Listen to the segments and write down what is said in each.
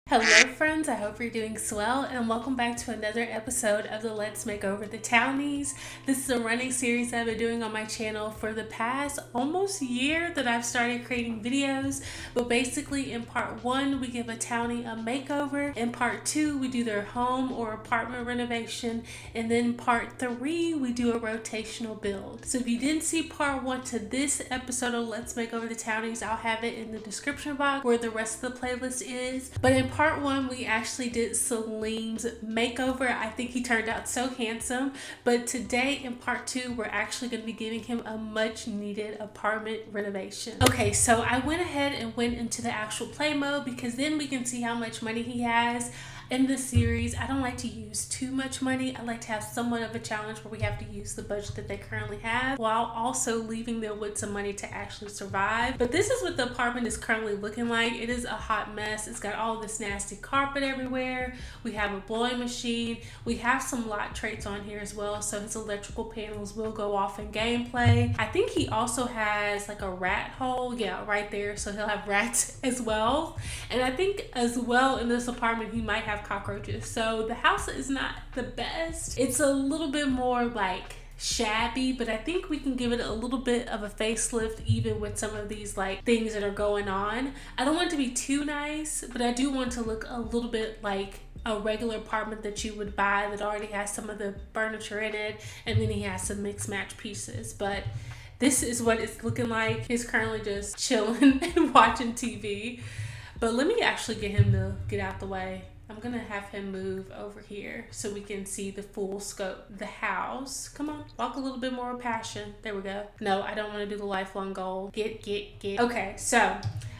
Hello friends, I hope you're doing swell and welcome back to another episode of the Let's Make Over the Townies. This is a running series I've been doing on my channel for the past almost year that I've started creating videos. But basically in part 1 we give a townie a makeover, in part 2 we do their home or apartment renovation, and then part 3 we do a rotational build. So if you didn't see part 1 to this episode of Let's Make Over the Townies, I'll have it in the description box where the rest of the playlist is. But in part 1 we actually did Salim's makeover. I think he turned out so handsome. But today in part 2 we're actually going to be giving him a much needed apartment renovation. Okay, so I went ahead and went into the actual play mode because then we can see how much money he has. In this series, I don't like to use too much money. I like to have somewhat of a challenge where we have to use the budget that they currently have while also leaving them with some money to actually survive. But this is what the apartment is currently looking like. It is a hot mess. It's got all this nasty carpet everywhere. We have a blowing machine. We have some lot traits on here as well, so his electrical panels will go off in gameplay. I think he also has like a rat hole, yeah, right there, so he'll have rats as well. And I think as well in this apartment he might have cockroaches. So the house is not the best. It's a little bit more like shabby, but I think we can give it a little bit of a facelift even with some of these like things that are going on. I don't want it to be too nice, but I do want to look a little bit like a regular apartment that you would buy that already has some of the furniture in it, and then he has some mixed match pieces. But this is what it's looking like. He's currently just chilling and watching TV. But let me actually get him to get out the way. I'm gonna have him move over here so we can see the full scope. The house. Come on, walk a little bit more with passion. There we go. No, I don't want to do the lifelong goal. Get. Okay, so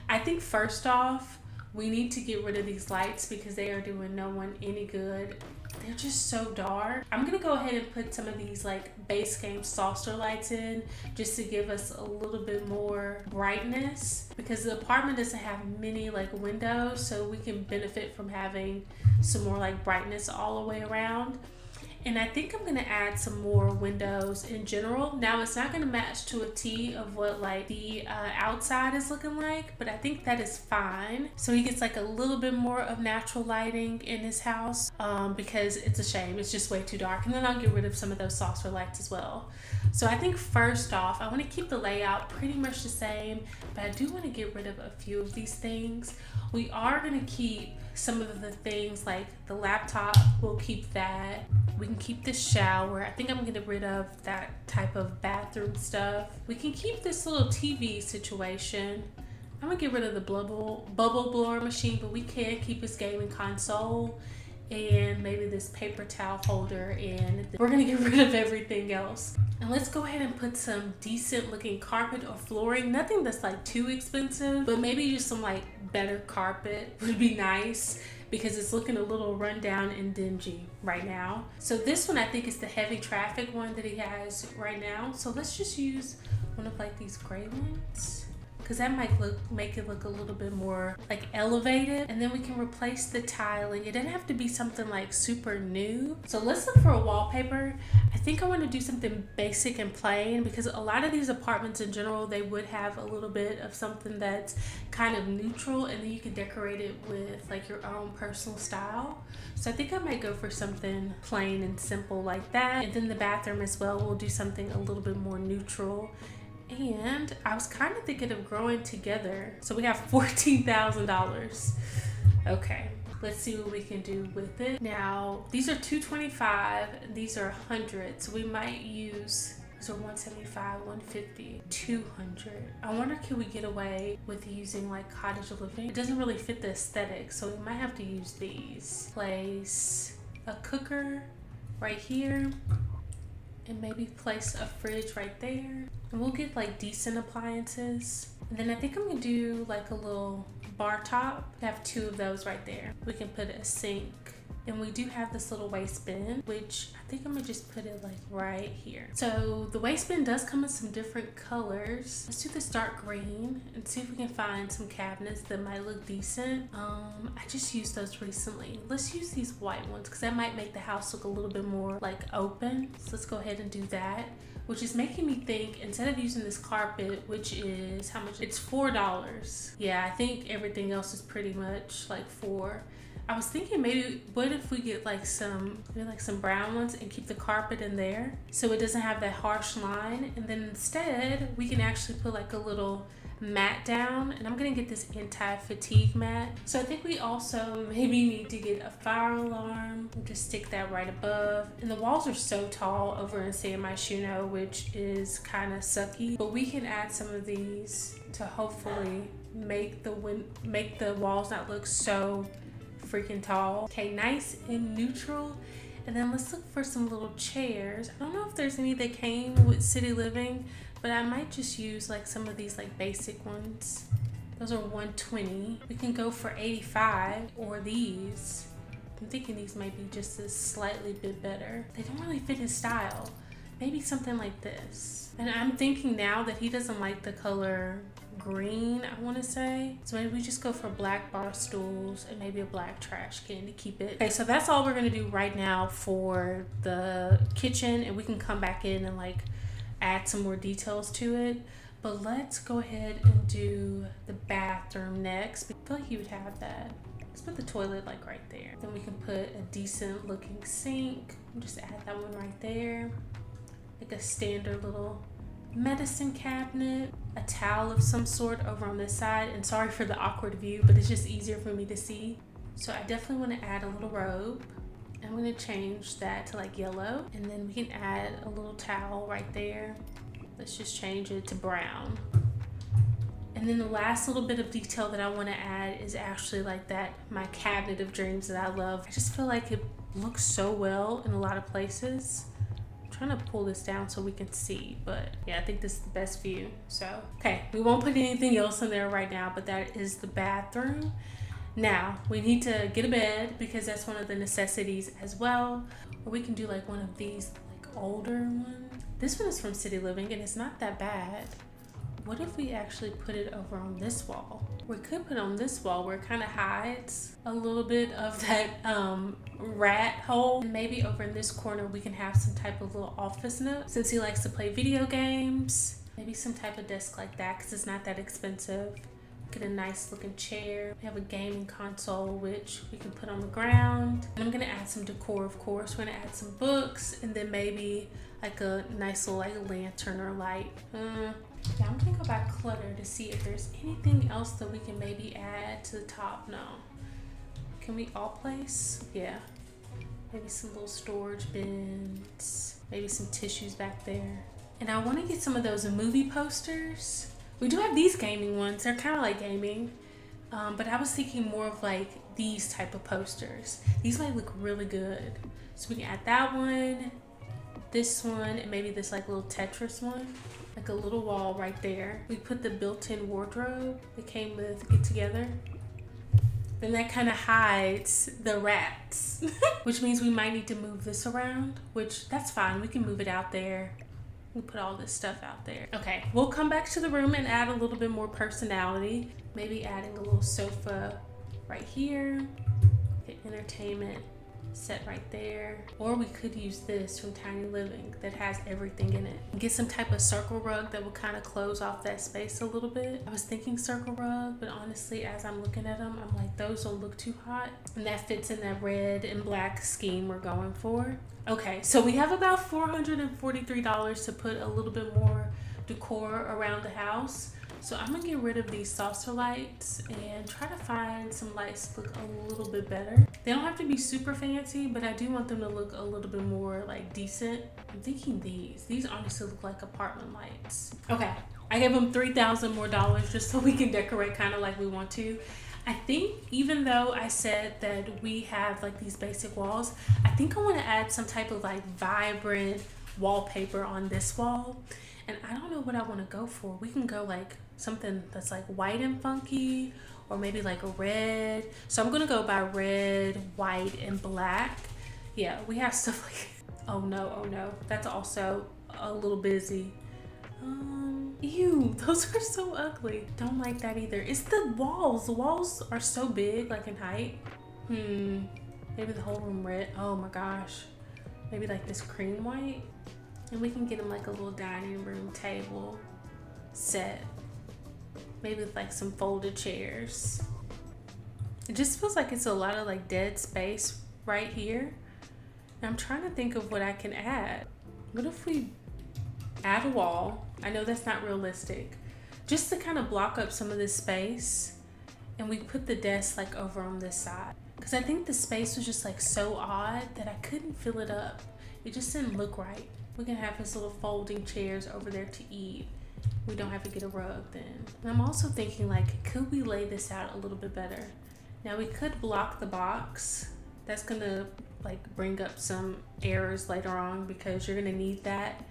I think first off, we need to get rid of these lights because they are doing no one any good. They're just so dark. I'm gonna go ahead and put some of these like base game saucer lights in just to give us a little bit more brightness, because the apartment doesn't have many like windows, so we can benefit from having some more like brightness all the way around. And I think I'm gonna add some more windows in general. Now it's not gonna match to a T of what like the outside is looking like, but I think that is fine. So he gets like a little bit more of natural lighting in his house because it's a shame, it's just way too dark. And then I'll get rid of some of those saucer lights as well. So I think first off, I wanna keep the layout pretty much the same, but I do wanna get rid of a few of these things. We are gonna keep some of the things like the laptop, we'll keep that. We can keep the shower. I think I'm gonna get rid of that type of bathroom stuff. We can keep this little TV situation. I'm gonna get rid of the bubble blower machine, but we can keep his gaming console and maybe this paper towel holder, and we're gonna get rid of everything else. And let's go ahead and put some decent looking carpet or flooring. Nothing that's like too expensive, but maybe just some like better carpet would be nice because it's looking a little rundown and dingy right now. So this one I think is the heavy traffic one that he has right now. So let's just use one of like these gray ones, because that might make it look a little bit more like elevated. And then we can replace the tiling. It doesn't have to be something like super new. So let's look for a wallpaper. I think I want to do something basic and plain because a lot of these apartments in general, they would have a little bit of something that's kind of neutral, and then you can decorate it with like your own personal style. So I think I might go for something plain and simple like that. And then the bathroom as well, we'll do something a little bit more neutral. And I was kind of thinking of growing together. So we have $14,000. Okay, let's see what we can do with it. Now, these are $225, these are $100. So we might use, these are $175, $150, $200. I wonder, can we get away with using like cottage living? It doesn't really fit the aesthetic, so we might have to use these. Place a cooker right here, and maybe place a fridge right there. And we'll get like decent appliances. And then I think I'm gonna do like a little bar top. I have 2 of those right there. We can put a sink And we do have this little waistband, which I think I'm gonna just put it like right here. So the waistband does come in some different colors. Let's do this dark green and see if we can find some cabinets that might look decent. I just used those recently. Let's use these white ones because that might make the house look a little bit more like open. So let's go ahead and do that, which is making me think, instead of using this carpet, which is how much? It's $4. Yeah, I think everything else is pretty much like $4. I was thinking maybe, what if we get like some brown ones and keep the carpet in there so it doesn't have that harsh line, and then instead we can actually put like a little mat down, and I'm gonna get this anti-fatigue mat. So I think we also maybe need to get a fire alarm. We'll just stick that right above. And the walls are so tall over in San Myshuno, which is kind of sucky, but we can add some of these to hopefully make the walls not look so freaking tall. Okay, nice and neutral. And then let's look for some little chairs. I don't know if there's any that came with City Living, but I might just use like some of these like basic ones. Those are $120. We can go for $85, or these. I'm thinking these might be just a slightly bit better. They don't really fit his style. Maybe something like this. And I'm thinking now that he doesn't like the color green, I want to say. So maybe we just go for black bar stools and maybe a black trash can to keep it. Okay, so that's all we're going to do right now for the kitchen, and we can come back in and like add some more details to it. But let's go ahead and do the bathroom next. I feel like you would have that. Let's put the toilet like right there. Then we can put a decent looking sink. Just add that one right there. Like a standard little medicine cabinet, a towel of some sort over on this side. And sorry for the awkward view, but it's just easier for me to see. So I definitely want to add a little robe. I'm going to change that to like yellow, and then we can add a little towel right there. Let's just change it to brown. And then the last little bit of detail that I want to add is actually like that, my cabinet of dreams that I love. I just feel like it looks so well in a lot of places. Trying to pull this down so we can see, but yeah, I think this is the best view. So okay, we won't put anything else in there right now, but that is the bathroom. Now we need to get a bed because that's one of the necessities as well, or we can do like one of these like older ones. This one is from City Living and it's not that bad. What if we actually put it over on this wall? We could put it on this wall where it kind of hides a little bit of that rat hole. And maybe over in this corner we can have some type of little office nook since he likes to play video games. Maybe some type of desk like that because it's not that expensive. Get a nice looking chair. We have a gaming console which we can put on the ground. And I'm gonna add some decor, of course. We're gonna add some books and then maybe like a nice little like lantern or light. Yeah, I'm gonna go back clutter to see if there's anything else that we can maybe add to the top. No. Can we all place? Yeah. Maybe some little storage bins. Maybe some tissues back there. And I want to get some of those movie posters. We do have these gaming ones. They're kind of like gaming. But I was thinking more of like these type of posters. These might look really good. So we can add that one, this one, and maybe this like little Tetris one. Like a little wall right there. We put the built-in wardrobe that came with Get Together. Then that kind of hides the rats, which means we might need to move this around, which that's fine. We can move it out there. We put all this stuff out there. Okay, we'll come back to the room and add a little bit more personality. Maybe adding a little sofa right here. The entertainment set right there, or we could use this from Tiny Living that has everything in it. Get some type of circle rug that will kind of close off that space a little bit. I was thinking circle rug, but honestly as I'm looking at them, I'm like, those don't look too hot, and that fits in that red and black scheme we're going for. Okay, so we have about $443 to put a little bit more decor around the house. So I'm gonna get rid of these saucer lights and try to find some lights that look a little bit better. They don't have to be super fancy, but I do want them to look a little bit more like decent. I'm thinking these honestly look like apartment lights. Okay, I gave them $3,000 more just so we can decorate kind of like we want to. I think even though I said that we have like these basic walls, I think I want to add some type of like vibrant wallpaper on this wall. And I don't know what I want to go for. We can go like something that's like white and funky, or maybe like a red. So I'm gonna go by red, white, and black. Yeah, we have stuff like, oh no, that's also a little busy. Ew, those are so ugly. Don't like that either. It's the walls. The walls are so big, like in height. Maybe the whole room red. Oh my gosh. Maybe like this cream white. And we can get him like a little dining room table set. Maybe with like some folded chairs. It just feels like it's a lot of like dead space right here. And I'm trying to think of what I can add. What if we add a wall? I know that's not realistic. Just to kind of block up some of this space. And we put the desk like over on this side. Because I think the space was just like so odd that I couldn't fill it up. It just didn't look right. We can have his little folding chairs over there to eat. We don't have to get a rug then. And I'm also thinking like, could we lay this out a little bit better? Now we could block the box. That's gonna like bring up some errors later on because you're gonna need that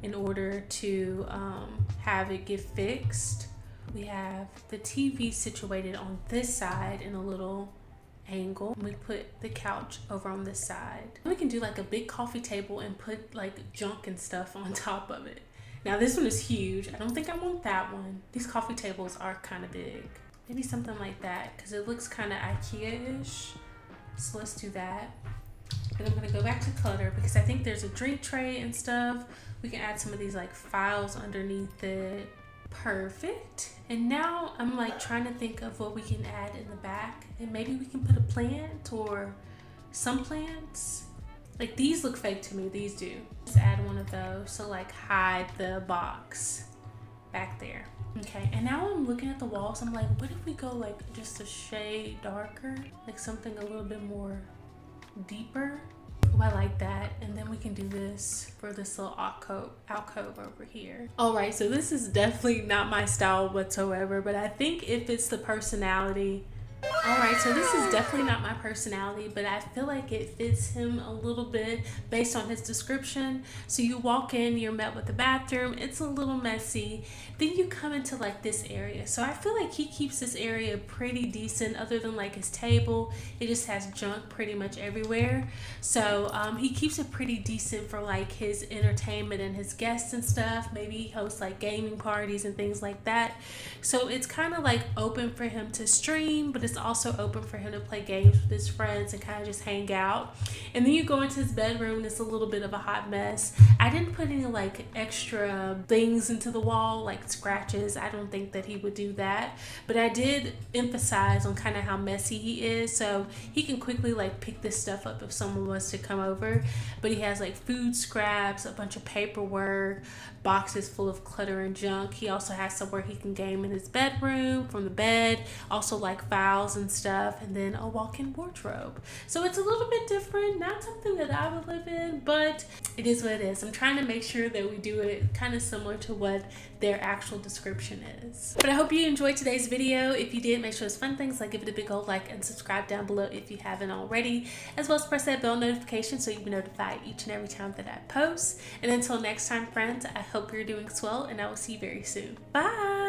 in order to have it get fixed. We have the TV situated on this side in a little angle. We put the couch over on this side. We can do like a big coffee table and put like junk and stuff on top of it. Now this one is huge. I don't think I want that one. These coffee tables are kind of big. Maybe something like that because it looks kind of IKEA-ish. So let's do that. And I'm gonna go back to clutter because I think there's a drink tray and stuff. We can add some of these like files underneath it. Perfect. And now I'm like trying to think of what we can add in the back, and maybe we can put a plant or some plants. Like these look fake to me. These do. Let's add one of those. So like hide the box back there. Okay, and now I'm looking at the walls. I'm like, what if we go like just a shade darker? Like something a little bit more deeper. Oh, I like that. And then we can do this for this little alcove over here. All right, so this is definitely not my style whatsoever, but I think it fits the personality. All right, so this is definitely not my personality, but I feel like it fits him a little bit based on his description. So you walk in, you're met with the bathroom. It's a little messy. Then you come into like this area. So I feel like he keeps this area pretty decent other than like his table. It just has junk pretty much everywhere. So he keeps it pretty decent for like his entertainment and his guests and stuff. Maybe he hosts like gaming parties and things like that. So it's kind of like open for him to stream, but it's also open for him to play games with his friends and kind of just hang out. And then you go into his bedroom and it's a little bit of a hot mess. I didn't put any like extra things into the wall, like scratches. I don't think that he would do that, but I did emphasize on kind of how messy he is, so he can quickly like pick this stuff up if someone wants to come over. But he has like food scraps, a bunch of paperwork, boxes full of clutter and junk. He also has somewhere he can game in his bedroom from the bed, also like files and stuff, and then a walk-in wardrobe. So it's a little bit different, not something that I would live in, but it is what it is. I'm trying to make sure that we do it kind of similar to what their actual description is. But I hope you enjoyed today's video. If you did, make sure it's fun things like give it a big old like and subscribe down below if you haven't already, as well as press that bell notification so you'll be notified each and every time that I post. And until next time, friends, I hope you're doing swell, and I will see you very soon. Bye.